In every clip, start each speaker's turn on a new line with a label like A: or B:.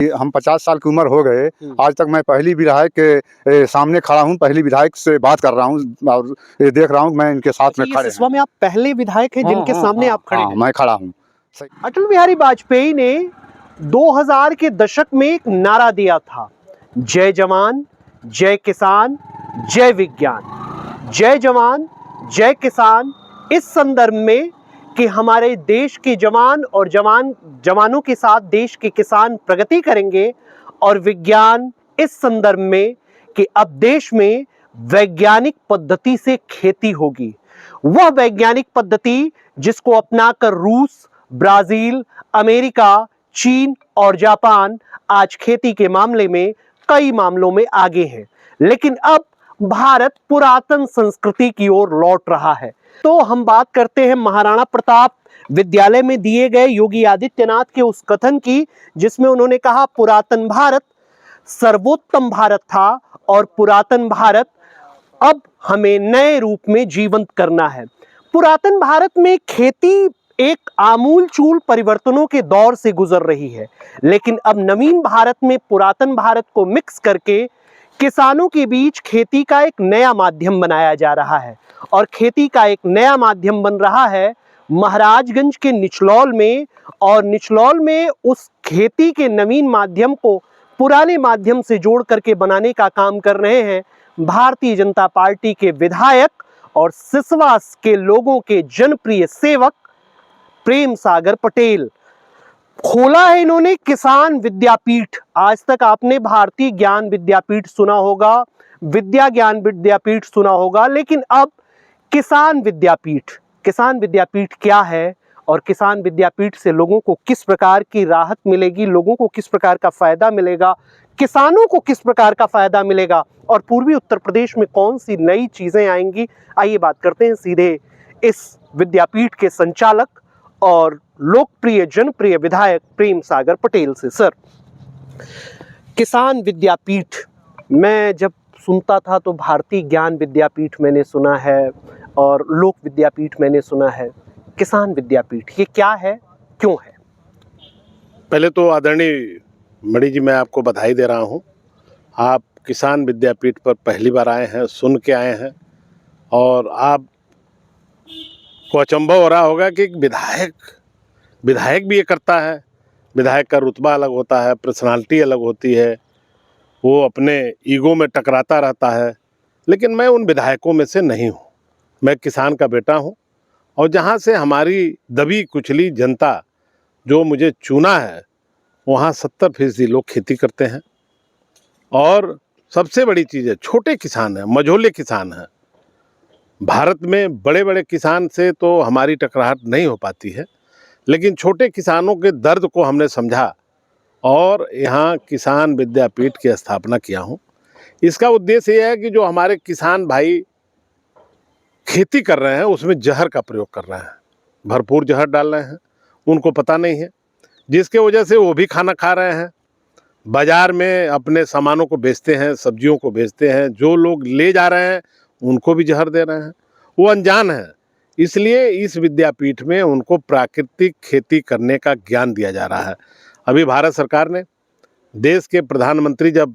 A: हम 50 साल की उम्र हो गए, आज तक मैं पहली विधायक के सामने खड़ा हूँ, पहली विधायक से बात कर रहा हूँ और ये देख रहा हूँ मैं इनके साथ में खड़े
B: सिसवा में आप पहले विधायक हैं जिनके सामने आप खड़े हैं।
A: मैं खड़ा हूँ।
B: अटल बिहारी वाजपेयी ने 2000 के दशक में एक नारा दिया था, जय जवान जय किसान जय विज्ञान। जय जवान जय किसान इस संदर्भ में कि हमारे देश के जवान और जवानों के साथ देश के किसान प्रगति करेंगे, और विज्ञान इस संदर्भ में कि अब देश में वैज्ञानिक पद्धति से खेती होगी। वह वैज्ञानिक पद्धति जिसको अपनाकर रूस, ब्राजील, अमेरिका, चीन और जापान आज खेती के मामले में कई मामलों में आगे हैं। लेकिन अब भारत पुरातन संस्कृति की ओर लौट रहा है। तो हम बात करते हैं महाराणा प्रताप विद्यालय में दिए गए योगी आदित्यनाथ के उस कथन की, जिसमें उन्होंने कहा पुरातन भारत सर्वोत्तम भारत था और पुरातन भारत अब हमें नए रूप में जीवंत करना है। पुरातन भारत में खेती एक आमूलचूल परिवर्तनों के दौर से गुजर रही है, लेकिन अब नवीन भारत में पुरातन भारत को मिक्स करके किसानों के बीच खेती का एक नया माध्यम बनाया जा रहा है। और खेती का एक नया माध्यम बन रहा है महाराजगंज के निचलौल में, और निचलौल में उस खेती के नवीन माध्यम को पुराने माध्यम से जोड़ करके बनाने का काम कर रहे हैं भारतीय जनता पार्टी के विधायक और सिसवा के लोगों के जनप्रिय सेवक प्रेम सागर पटेल। खोला है इन्होंने किसान विद्यापीठ। आज तक आपने भारतीय ज्ञान विद्यापीठ सुना होगा, विद्या ज्ञान विद्यापीठ सुना होगा, लेकिन अब किसान विद्यापीठ। किसान विद्यापीठ क्या है और किसान विद्यापीठ से लोगों को किस प्रकार की राहत मिलेगी, लोगों को किस प्रकार का फायदा मिलेगा, किसानों को किस प्रकार का फायदा मिलेगा, और पूर्वी उत्तर प्रदेश में कौन सी नई चीजें आएंगी, आइए बात करते हैं सीधे इस विद्यापीठ के संचालक और लोकप्रिय जनप्रिय विधायक प्रेम सागर पटेल से। सर, किसान विद्यापीठ मैं जब सुनता था तो भारतीय ज्ञान विद्यापीठ मैंने सुना है और लोक विद्यापीठ मैंने सुना है। किसान विद्यापीठ ये क्या है, क्यों है?
C: पहले तो आदरणीय मणि जी, मैं आपको बधाई दे रहा हूं। आप किसान विद्यापीठ पर पहली बार आए हैं, सुन के आए हैं, और आप को अचंभा हो रहा होगा कि विधायक भी ये करता है। विधायक का रुतबा अलग होता है, पर्सनालिटी अलग होती है, वो अपने ईगो में टकराता रहता है। लेकिन मैं उन विधायकों में से नहीं हूँ। मैं किसान का बेटा हूँ, और जहाँ से हमारी दबी कुचली जनता जो मुझे चुना है, वहाँ 70% लोग खेती करते हैं। और सबसे बड़ी चीज़ है, छोटे किसान हैं, मझोले किसान हैं। भारत में बड़े बड़े किसान से तो हमारी टकराहट नहीं हो पाती है, लेकिन छोटे किसानों के दर्द को हमने समझा और यहाँ किसान विद्यापीठ की स्थापना किया हूँ। इसका उद्देश्य ये है कि जो हमारे किसान भाई खेती कर रहे हैं उसमें जहर का प्रयोग कर रहे हैं, भरपूर जहर डाल रहे हैं, उनको पता नहीं है, जिसके वजह से वो भी खाना खा रहे हैं, बाज़ार में अपने सामानों को बेचते हैं, सब्जियों को बेचते हैं, जो लोग ले जा रहे हैं उनको भी जहर दे रहे हैं, वो अनजान है। इसलिए इस विद्यापीठ में उनको प्राकृतिक खेती करने का ज्ञान दिया जा रहा है। अभी भारत सरकार ने, देश के प्रधानमंत्री जब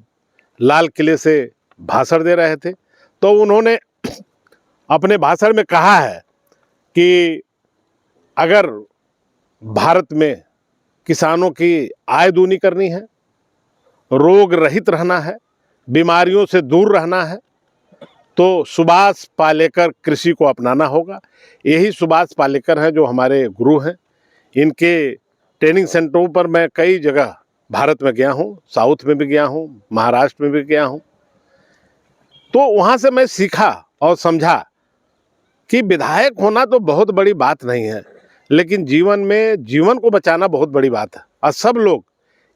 C: लाल किले से भाषण दे रहे थे तो उन्होंने अपने भाषण में कहा है कि अगर भारत में किसानों की आय दूनी करनी है, रोग रहित रहना है, बीमारियों से दूर रहना है, तो सुभाष पालेकर कृषि को अपनाना होगा। यही सुभाष पालेकर हैं जो हमारे गुरु हैं। इनके ट्रेनिंग सेंटरों पर मैं कई जगह भारत में गया हूँ, साउथ में भी गया हूँ, महाराष्ट्र में भी गया हूँ। तो वहाँ से मैं सीखा और समझा कि विधायक होना तो बहुत बड़ी बात नहीं है, लेकिन जीवन में जीवन को बचाना बहुत बड़ी बात है। और सब लोग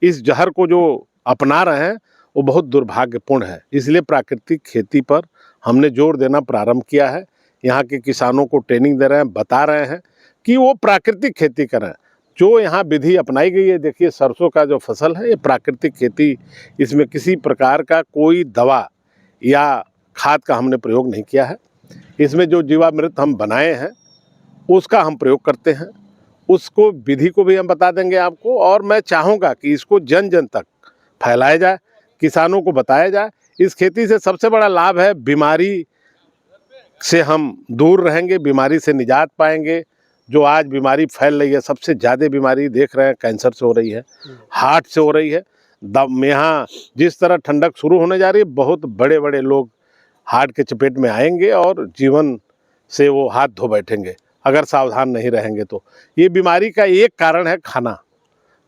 C: इस जहर को जो अपना रहे हैं वो बहुत दुर्भाग्यपूर्ण है। इसलिए प्राकृतिक खेती पर हमने जोर देना प्रारंभ किया है। यहाँ के किसानों को ट्रेनिंग दे रहे हैं, बता रहे हैं कि वो प्राकृतिक खेती करें। जो यहाँ विधि अपनाई गई है, देखिए सरसों का जो फसल है ये प्राकृतिक खेती, इसमें किसी प्रकार का कोई दवा या खाद का हमने प्रयोग नहीं किया है। इसमें जो जीवामृत हम बनाए हैं उसका हम प्रयोग करते हैं, उसको विधि को भी हम बता देंगे आपको। और मैं चाहूँगा कि इसको जन जन तक फैलाया जाए, किसानों को बताया जाए। इस खेती से सबसे बड़ा लाभ है, बीमारी से हम दूर रहेंगे, बीमारी से निजात पाएंगे। जो आज बीमारी फैल रही है, सबसे ज़्यादा बीमारी देख रहे हैं कैंसर से हो रही है, हार्ट से हो रही है। दम यहाँ जिस तरह ठंडक शुरू होने जा रही है, बहुत बड़े बड़े लोग हार्ट के चपेट में आएंगे और जीवन से वो हाथ धो बैठेंगे अगर सावधान नहीं रहेंगे। तो ये बीमारी का एक कारण है खाना।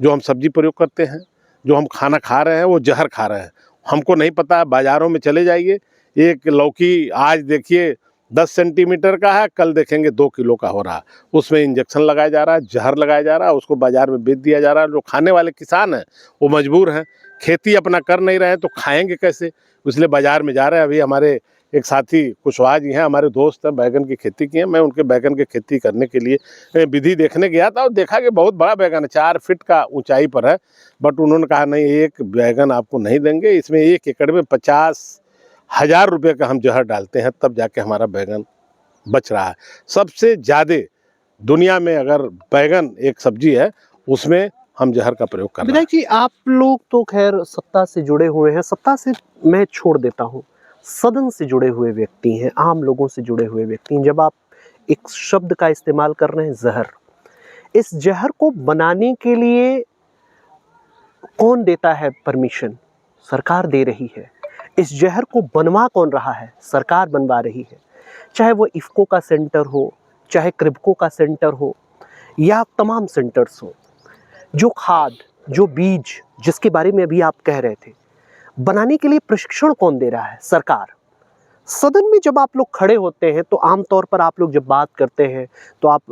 C: जो हम सब्जी प्रयोग करते हैं, जो हम खाना खा रहे हैं, वो जहर खा रहे हैं, हमको नहीं पता। बाज़ारों में चले जाइए, एक लौकी आज देखिए 10 सेंटीमीटर का है, कल देखेंगे 2 किलो का हो रहा है। उसमें इंजेक्शन लगाया जा रहा है, जहर लगाया जा रहा है, उसको बाज़ार में बेच दिया जा रहा है। जो खाने वाले किसान हैं वो मजबूर हैं, खेती अपना कर नहीं रहे हैं तो खाएंगे कैसे, इसलिए बाज़ार में जा रहे हैं। अभी हमारे एक साथी कुशवाहा जी हैं, हमारे दोस्त हैं, बैगन की खेती की है। मैं उनके बैगन की खेती करने के लिए विधि देखने गया था और देखा कि बहुत बड़ा बैगन है, 4 फीट का ऊंचाई पर है। बट उन्होंने कहा नहीं, एक बैगन आपको नहीं देंगे, इसमें 1 एकड़ में 50,000 रुपये का हम जहर डालते हैं, तब जाके हमारा बैगन बच रहा है। सबसे ज़्यादा दुनिया में अगर बैगन एक सब्जी है, उसमें हम जहर का प्रयोग कर रहे हैं।
B: विधायक जी, आप लोग तो खैर सत्ता से जुड़े हुए हैं, सत्ता से मैं छोड़ देता हूँ, सदन से जुड़े हुए व्यक्ति हैं, आम लोगों से जुड़े हुए व्यक्ति हैं। जब आप एक शब्द का इस्तेमाल कर रहे हैं, जहर, इस जहर को बनाने के लिए कौन देता है परमिशन? सरकार दे रही है। इस जहर को बनवा कौन रहा है? सरकार बनवा रही है। चाहे वो इफ्को का सेंटर हो, चाहे क्रिब्को का सेंटर हो, या तमाम सेंटर्स हो। जो खाद, जो बीज, जिसके बारे में अभी आप कह रहे थे, बनाने के लिए प्रशिक्षण कौन दे रहा है? सरकार। सदन में जब आप लोग खड़े होते हैं तो आमतौर पर आप लोग जब बात करते हैं तो आप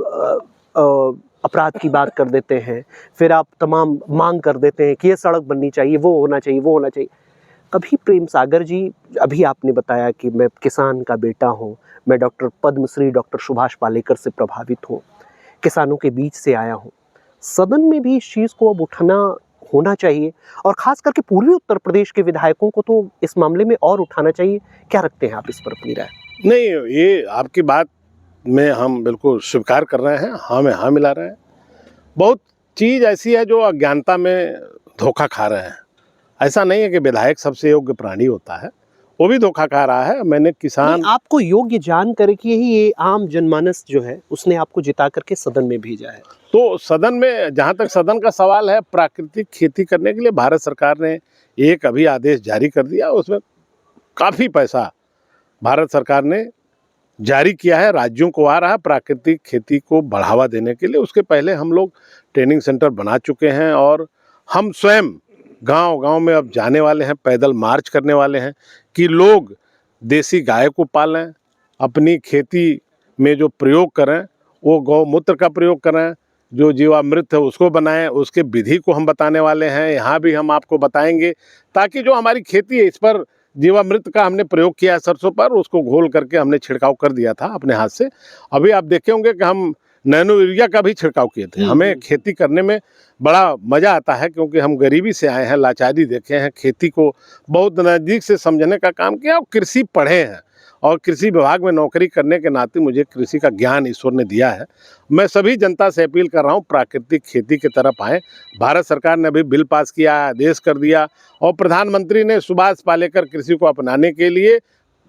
B: अपराध की बात कर देते हैं, फिर आप तमाम मांग कर देते हैं कि ये सड़क बननी चाहिए, वो होना चाहिए, वो होना चाहिए। कभी प्रेम सागर जी, अभी आपने बताया कि मैं किसान का बेटा हूँ, मैं डॉक्टर पद्मश्री डॉक्टर सुभाष पालेकर से प्रभावित हूँ, किसानों के बीच से आया हूँ। सदन में भी इस चीज़ को अब उठाना होना चाहिए, और खास करके पूर्वी उत्तर प्रदेश के विधायकों को तो इस मामले में और उठाना चाहिए। क्या रखते हैं आप इस पर अपनी राय?
C: नहीं, ये आपकी बात में हम बिल्कुल स्वीकार कर रहे हैं, हाँ में हाँ मिला रहे हैं। बहुत चीज़ ऐसी है जो अज्ञानता में धोखा खा रहे हैं। ऐसा नहीं है कि विधायक सबसे योग्य प्राणी होता है, वो भी धोखा खा रहा है। मैंने किसान,
B: आपको योग्य जान करके ही ये आम जनमानस जो है उसने आपको जिता करके सदन में भेजा है।
C: तो सदन में, जहाँ तक सदन का सवाल है, प्राकृतिक खेती करने के लिए भारत सरकार ने एक अभी आदेश जारी कर दिया, उसमें काफ़ी पैसा भारत सरकार ने जारी किया है, राज्यों को आ रहा है प्राकृतिक खेती को बढ़ावा देने के लिए। उसके पहले हम लोग ट्रेनिंग सेंटर बना चुके हैं और हम स्वयं गांव-गांव में अब जाने वाले हैं, पैदल मार्च करने वाले हैं कि लोग देसी गाय को पालें, अपनी खेती में जो प्रयोग करें वो गौमूत्र का प्रयोग करें, जो जीवामृत है उसको बनाएं, उसके विधि को हम बताने वाले हैं। यहाँ भी हम आपको बताएंगे ताकि जो हमारी खेती है, इस पर जीवामृत का हमने प्रयोग किया है सरसों पर, उसको घोल करके हमने छिड़काव कर दिया था अपने हाथ से। अभी आप देखे होंगे कि हम नैनो यूरिया का भी छिड़काव किए थे। हमें खेती करने में बड़ा मज़ा आता है क्योंकि हम गरीबी से आए हैं, लाचारी देखे हैं, खेती को बहुत नज़दीक से समझने का काम किया और कृषि पढ़े हैं, और कृषि विभाग में नौकरी करने के नाते मुझे कृषि का ज्ञान ईश्वर ने दिया है। मैं सभी जनता से अपील कर रहा हूँ, प्राकृतिक खेती की तरफ आएँ। भारत सरकार ने अभी बिल पास किया, आदेश कर दिया, और प्रधानमंत्री ने सुभाष पालेकर कृषि को अपनाने के लिए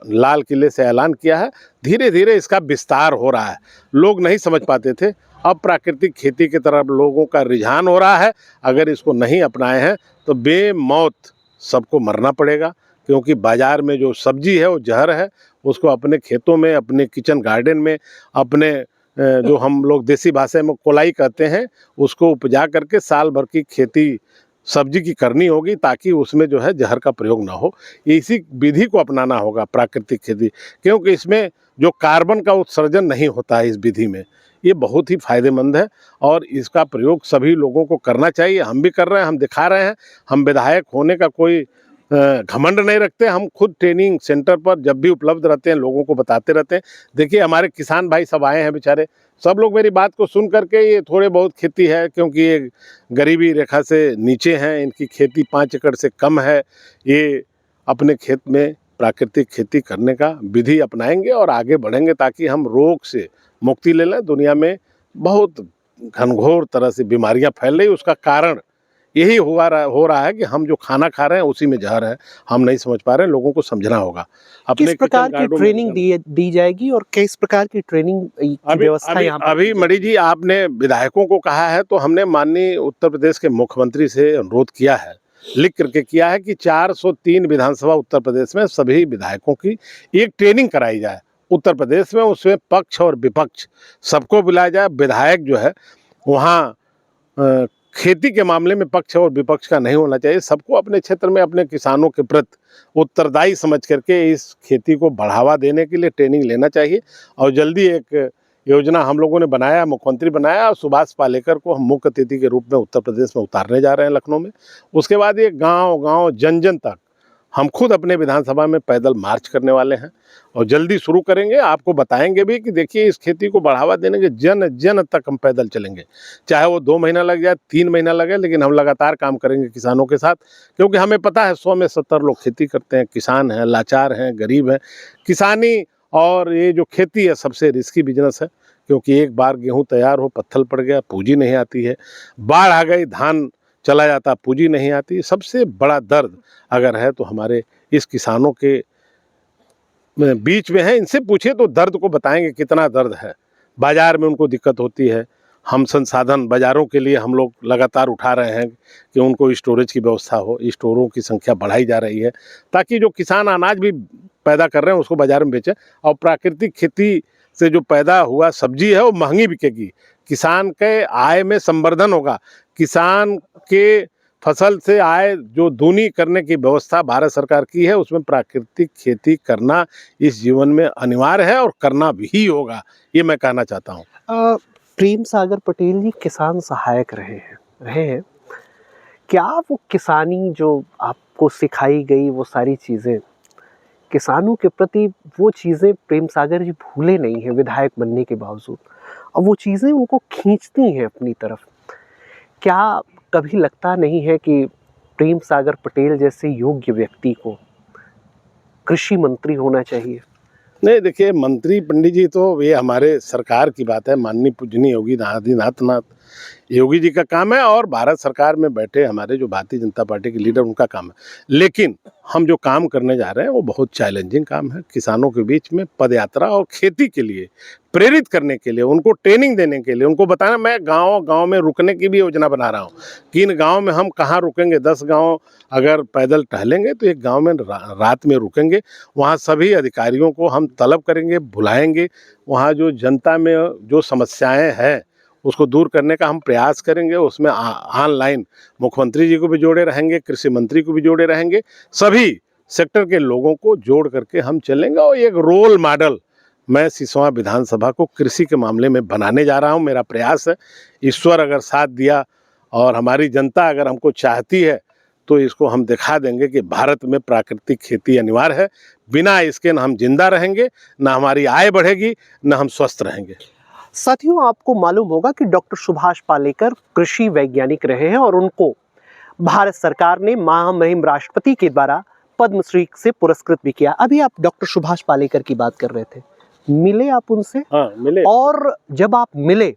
C: लाल किले से ऐलान किया है। धीरे धीरे इसका विस्तार हो रहा है। लोग नहीं समझ पाते थे, अब प्राकृतिक खेती की तरफ लोगों का रुझान हो रहा है। अगर इसको नहीं अपनाए हैं तो बेमौत सबको मरना पड़ेगा, क्योंकि बाज़ार में जो सब्जी है वो जहर है। उसको अपने खेतों में, अपने किचन गार्डन में, अपने जो हम लोग देसी भाषा में कोलाई कहते हैं, उसको उपजा करके साल भर की खेती सब्जी की करनी होगी, ताकि उसमें जो है जहर का प्रयोग ना हो। इसी विधि को अपनाना होगा प्राकृतिक खेती, क्योंकि इसमें जो कार्बन का उत्सर्जन नहीं होता है इस विधि में, ये बहुत ही फायदेमंद है और इसका प्रयोग सभी लोगों को करना चाहिए। हम भी कर रहे हैं, हम दिखा रहे हैं। हम विधायक होने का कोई घमंड नहीं रखते। हम खुद ट्रेनिंग सेंटर पर जब भी उपलब्ध रहते हैं लोगों को बताते रहते हैं। देखिए, हमारे किसान भाई सब आए हैं बेचारे, सब लोग मेरी बात को सुन करके, ये थोड़े बहुत खेती है क्योंकि ये गरीबी रेखा से नीचे हैं, इनकी खेती 5 एकड़ से कम है, ये अपने खेत में प्राकृतिक खेती करने का विधि अपनाएंगे और आगे बढ़ेंगे, ताकि हम रोग से मुक्ति ले लें। दुनिया में बहुत घनघोर तरह से बीमारियां फैल रही, उसका कारण यही हो रहा है कि हम जो खाना खा रहे हैं उसी में जहर है, हम नहीं समझ पा रहे हैं। लोगों को समझना होगा।
B: किस प्रकार की ट्रेनिंग दी जाएगी और किस प्रकार की ट्रेनिंग की व्यवस्था यहाँ पर
C: अभी मणि जी, आपने विधायकों को कहा है, तो हमने माननीय उत्तर प्रदेश के मुख्यमंत्री से अनुरोध किया है, लिख करके किया है कि 403 विधानसभा उत्तर प्रदेश में सभी विधायकों की एक ट्रेनिंग कराई जाए उत्तर प्रदेश में। उसमें पक्ष और विपक्ष सबको बुलाया जाए। विधायक जो है वहाँ खेती के मामले में पक्ष और विपक्ष का नहीं होना चाहिए। सबको अपने क्षेत्र में अपने किसानों के प्रति उत्तरदायी समझ करके इस खेती को बढ़ावा देने के लिए ट्रेनिंग लेना चाहिए। और जल्दी एक योजना हम लोगों ने बनाया, मुख्यमंत्री बनाया, और सुभाष पालेकर को हम मुख्य अतिथि के रूप में उत्तर प्रदेश में उतारने जा रहे हैं लखनऊ में। उसके बाद ये गांव-गांव, जन-जन तक हम खुद अपने विधानसभा में पैदल मार्च करने वाले हैं और जल्दी शुरू करेंगे। आपको बताएंगे भी कि देखिए, इस खेती को बढ़ावा देने के जन-जन तक हम पैदल चलेंगे। चाहे वो 2 महीना लग जाए, 3 महीना लगे, लेकिन हम लगातार काम करेंगे किसानों के साथ, क्योंकि हमें पता है 100 में 70 लोग खेती करते हैं, किसान हैं, लाचार हैं, गरीब हैं। किसानी और ये जो खेती है सबसे रिस्की बिजनेस है, क्योंकि एक बार गेहूँ तैयार हो, पत्थर पड़ गया, पूंजी नहीं आती है। बाढ़ आ गई, धान चला जाता, पूंजी नहीं आती। सबसे बड़ा दर्द अगर है तो हमारे इस किसानों के बीच में है। इनसे पूछिए तो दर्द को बताएंगे कितना दर्द है। बाजार में उनको दिक्कत होती है। हम संसाधन बाजारों के लिए हम लोग लगातार उठा रहे हैं कि उनको स्टोरेज की व्यवस्था हो, स्टोरों की संख्या बढ़ाई जा रही है, ताकि जो किसान अनाज भी पैदा कर रहे हैं उसको बाजार में बेचें। और प्राकृतिक खेती से जो पैदा हुआ सब्जी है वो महंगी बिकेगी, किसान के आय में संवर्धन होगा। किसान के फसल से आय जो दूनी करने की व्यवस्था भारत सरकार की है, उसमें प्राकृतिक खेती करना इस जीवन में अनिवार्य है और करना भी होगा, ये मैं कहना चाहता हूँ।
B: प्रेम सागर पटेल जी किसान सहायक रहे हैं। क्या वो किसानी जो आपको सिखाई गई वो सारी चीज़ें, किसानों के प्रति वो चीज़ें प्रेम सागर जी भूले नहीं हैं विधायक बनने के बावजूद, और वो चीज़ें उनको खींचती हैं अपनी तरफ? क्या कभी लगता नहीं है कि प्रेम सागर पटेल जैसे योग्य व्यक्ति को कृषि मंत्री होना चाहिए?
C: नहीं, देखिए, मंत्री पंडित जी तो ये हमारे सरकार की बात है। माननीय पूजनीय योगी आदित्यनाथ योगी जी का काम है, और भारत सरकार में बैठे हमारे जो भारतीय जनता पार्टी के लीडर, उनका काम है। लेकिन हम जो काम करने जा रहे हैं वो बहुत चैलेंजिंग काम है। किसानों के बीच में पदयात्रा और खेती के लिए प्रेरित करने के लिए, उनको ट्रेनिंग देने के लिए, उनको बताना। मैं गांव-गांव में रुकने की भी योजना बना रहा हूं कि इन गांव में हम कहाँ रुकेंगे। 10 गांव अगर पैदल टहलेंगे तो एक गांव में रात में रुकेंगे। वहाँ सभी अधिकारियों को हम तलब करेंगे, बुलाएंगे। वहाँ जो जनता में जो समस्याएं हैं उसको दूर करने का हम प्रयास करेंगे। उसमें ऑनलाइन मुख्यमंत्री जी को भी जोड़े रहेंगे, कृषि मंत्री को भी जोड़े रहेंगे, सभी सेक्टर के लोगों को जोड़ करके हम चलेंगे। और एक रोल मॉडल मैं सिसवा विधानसभा को कृषि के मामले में बनाने जा रहा हूं। मेरा प्रयास है, ईश्वर अगर साथ दिया और हमारी जनता अगर हमको चाहती है तो इसको हम दिखा देंगे कि भारत में प्राकृतिक खेती अनिवार्य है। बिना इसके न हम जिंदा रहेंगे, न हमारी आय बढ़ेगी, न हम स्वस्थ रहेंगे।
B: साथियों, आपको मालूम होगा कि डॉक्टर सुभाष पालेकर कृषि वैज्ञानिक रहे हैं और उनको भारत सरकार ने महामहिम राष्ट्रपति के द्वारा पद्मश्री से पुरस्कृत भी किया। अभी आप डॉक्टर सुभाष पालेकर की बात कर रहे थे, मिले आप उनसे?
C: हाँ, मिले।
B: और जब आप मिले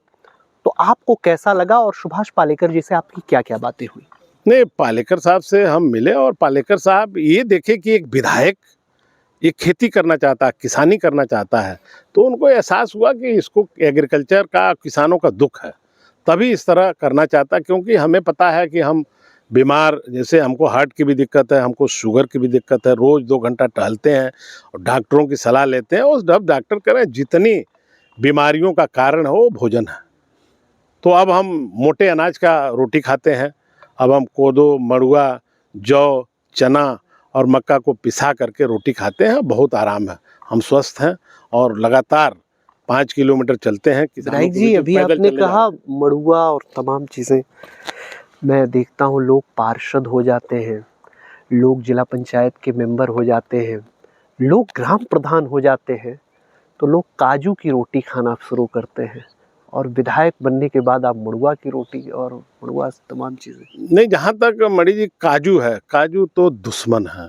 B: तो आपको कैसा लगा, और सुभाष पालेकर जी से आपकी क्या क्या बातें हुई?
C: नहीं, पालेकर साहब से हम मिले, और पालेकर साहब ये देखे कि एक विधायक ये खेती करना चाहता है, किसानी करना चाहता है, तो उनको एहसास हुआ कि इसको एग्रीकल्चर का, किसानों का दुख है, तभी इस तरह करना चाहता है। क्योंकि हमें पता है कि हम बीमार, जैसे हमको हार्ट की भी दिक्कत है, हमको शुगर की भी दिक्कत है, रोज़ 2 घंटा टहलते हैं और डॉक्टरों की सलाह लेते हैं। उस डॉक्टर कह रहे हैं जितनी बीमारियों का कारण है वो भोजन है। तो अब हम मोटे अनाज का रोटी खाते हैं, अब हम कोदो, मड़ुआ, जौ, चना और मक्का को पिसा करके रोटी खाते हैं। बहुत आराम है, हम स्वस्थ हैं और लगातार 5 किलोमीटर चलते हैं।
B: विधायक जी, अभी आपने कहा मड़ुआ और तमाम चीज़ें, मैं देखता हूँ लोग पार्षद हो जाते हैं, लोग जिला पंचायत के मेंबर हो जाते हैं, लोग ग्राम प्रधान हो जाते हैं, तो लोग काजू की रोटी खाना शुरू करते हैं, और विधायक बनने के बाद आप मड़ुआ की रोटी और मड़ुआ तमाम चीज़ें।
C: नहीं, जहाँ तक मणि जी काजू है, काजू तो दुश्मन है।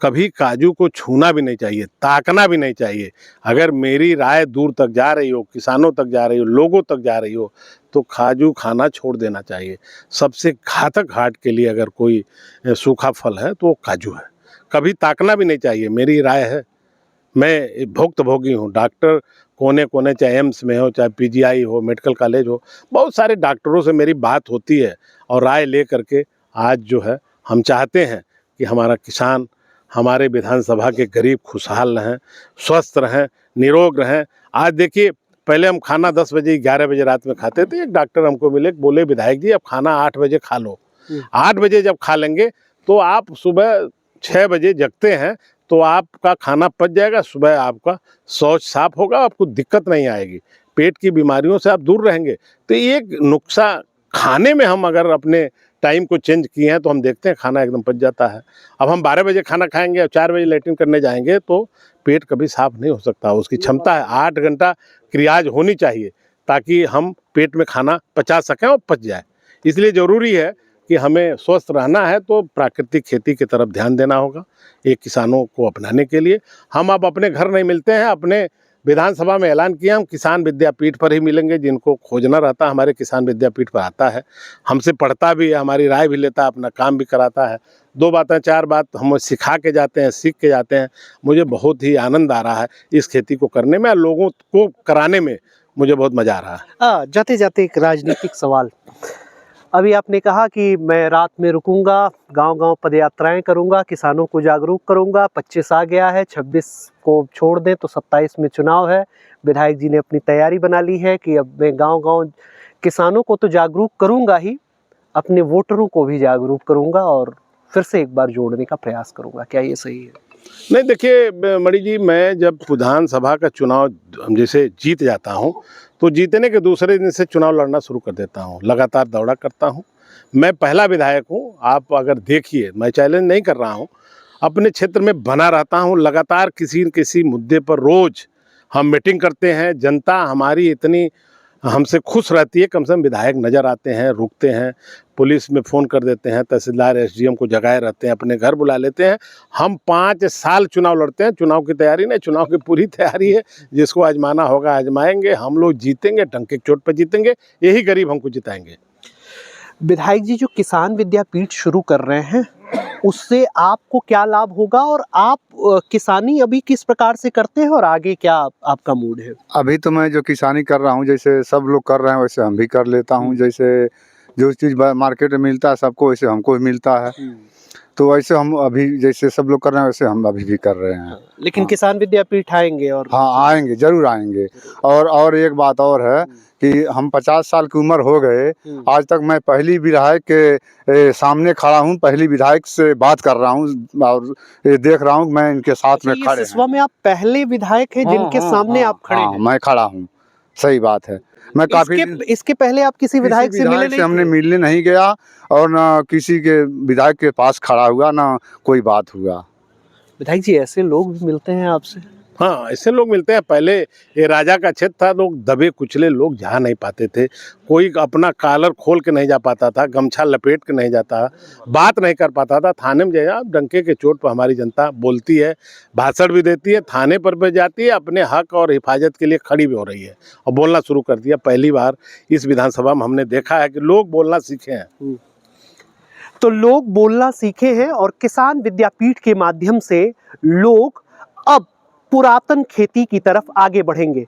C: कभी काजू को छूना भी नहीं चाहिए, ताकना भी नहीं चाहिए। अगर मेरी राय दूर तक जा रही हो, किसानों तक जा रही हो, लोगों तक जा रही हो, तो काजू खाना छोड़ देना चाहिए। सबसे घातक हार्ट के लिए अगर कोई सूखा फल है तो वो काजू है। कभी ताकना भी नहीं चाहिए, मेरी राय है। मैं भुक्तभोगी हूँ, डॉक्टर कोने कोने, चाहे एम्स में हो, चाहे पीजीआई हो, मेडिकल कॉलेज हो, बहुत सारे डॉक्टरों से मेरी बात होती है और राय ले करके आज जो है हम चाहते हैं कि हमारा किसान, हमारे विधानसभा के गरीब खुशहाल रहें, स्वस्थ रहें, निरोग रहें। आज देखिए, पहले हम खाना 10 बजे 11 बजे रात में खाते थे। एक डॉक्टर हमको मिले, बोले विधायक जी अब खाना 8 बजे खा लो। 8 बजे जब खा लेंगे तो आप सुबह 6 बजे जगते हैं तो आपका खाना पच जाएगा, सुबह आपका शौच साफ होगा, आपको दिक्कत नहीं आएगी, पेट की बीमारियों से आप दूर रहेंगे। तो एक नुस्खा खाने में हम अगर अपने टाइम को चेंज किए हैं तो हम देखते हैं खाना एकदम पच जाता है। अब हम 12 बजे खाना खाएंगे और 4 बजे लैट्रिन करने जाएंगे तो पेट कभी साफ नहीं हो सकता। उसकी क्षमता है 8 घंटा क्रियाज होनी चाहिए ताकि हम पेट में खाना पचा सकें और पच जाए। इसलिए ज़रूरी है कि हमें स्वस्थ रहना है तो प्राकृतिक खेती की तरफ ध्यान देना होगा, एक किसानों को अपनाने के लिए। हम अब अपने घर नहीं मिलते हैं, अपने विधानसभा में ऐलान किया हम किसान विद्यापीठ पर ही मिलेंगे। जिनको खोजना रहता है हमारे किसान विद्यापीठ पर आता है, हमसे पढ़ता भी है, हमारी राय भी लेता है, अपना काम भी कराता है। 2 बातें 4 बात हम सिखा के जाते हैं, सीख के जाते हैं। मुझे बहुत ही आनंद आ रहा है इस खेती को करने में, लोगों को कराने में मुझे बहुत मज़ा आ रहा है।
B: जाते जाते एक राजनीतिक सवाल, अभी आपने कहा कि मैं रात में रुकूंगा, गांव-गांव पदयात्राएं करूंगा, किसानों को जागरूक करूंगा। 25 आ गया है, 26 को छोड़ दें तो 27 में चुनाव है। विधायक जी ने अपनी तैयारी बना ली है कि अब मैं गांव-गांव किसानों को तो जागरूक करूंगा ही, अपने वोटरों को भी जागरूक करूंगा और फिर से एक बार जोड़ने का प्रयास करूंगा। क्या ये सही है?
C: नहीं, देखिए मणि जी, मैं जब विधानसभा का चुनाव जैसे जीत जाता हूँ तो जीतने के दूसरे दिन से चुनाव लड़ना शुरू कर देता हूँ, लगातार दौड़ा करता हूँ। मैं पहला विधायक हूँ, आप अगर देखिए, मैं चैलेंज नहीं कर रहा हूँ, अपने क्षेत्र में बना रहता हूँ लगातार। किसी न किसी मुद्दे पर रोज हम मीटिंग करते हैं। जनता हमारी इतनी हमसे खुश रहती है, कम से कम विधायक नज़र आते हैं, रुकते हैं, पुलिस में फ़ोन कर देते हैं, तहसीलदार एसडीएम को जगाए रहते हैं, अपने घर बुला लेते हैं। हम 5 साल चुनाव लड़ते हैं। चुनाव की तैयारी नहीं, चुनाव की पूरी तैयारी है। जिसको आजमाना होगा आजमाएंगे, हम लोग जीतेंगे, डंके की चोट पर जीतेंगे, यही गरीब हमको जिताएंगे।
B: विधायक जी जो किसान विद्यापीठ शुरू कर रहे हैं उससे आपको क्या लाभ होगा और आप किसानी अभी किस प्रकार से करते हैं और आगे क्या आपका मूड है?
A: अभी तो मैं जो किसानी कर रहा हूँ, जैसे सब लोग कर रहे हैं वैसे हम भी कर लेता हूँ। जैसे जो चीज़ मार्केट में मिलता है सबको, वैसे हमको भी मिलता है। तो वैसे हम अभी जैसे सब लोग कर रहे हैं वैसे हम अभी भी कर रहे हैं।
B: लेकिन किसान विद्यापीठ आएंगे? और
A: हाँ, आएंगे, जरूर आएंगे। और एक बात और है कि हम 50 साल की उम्र हो गए, आज तक मैं पहली विधायक के सामने खड़ा हूँ, पहली विधायक से बात कर रहा हूँ और देख रहा हूँ मैं इनके साथ में खड़े
B: सिसवा में आप पहले विधायक हैं जिनके सामने आप खड़े हैं?
A: मैं खड़ा हूँ, सही बात है। मैं काफी
B: इसके पहले आप किसी विधायक से मिले नहीं?
A: हमने मिलने नहीं गया और ना किसी के विधायक के पास खड़ा हुआ, ना कोई बात हुआ।
B: विधायक जी ऐसे लोग भी मिलते हैं आपसे?
C: हाँ, ऐसे लोग मिलते हैं। पहले ये राजा का क्षेत्र था, लोग दबे कुचले लोग जा नहीं पाते थे। कोई अपना कॉलर खोल के नहीं जा पाता था, गमछा लपेट के नहीं जाता, बात नहीं कर पाता था। थाने में जाए, डंके के चोट पर हमारी जनता बोलती है, भाषण भी देती है, थाने पर भी जाती है, अपने हक और हिफाजत के लिए खड़ी भी हो रही है और बोलना शुरू कर दिया। पहली बार इस विधानसभा में हमने देखा है कि लोग बोलना सीखे हैं।
B: तो लोग बोलना सीखे हैं और किसान विद्यापीठ के माध्यम से लोग अब पुरातन खेती की तरफ आगे बढ़ेंगे।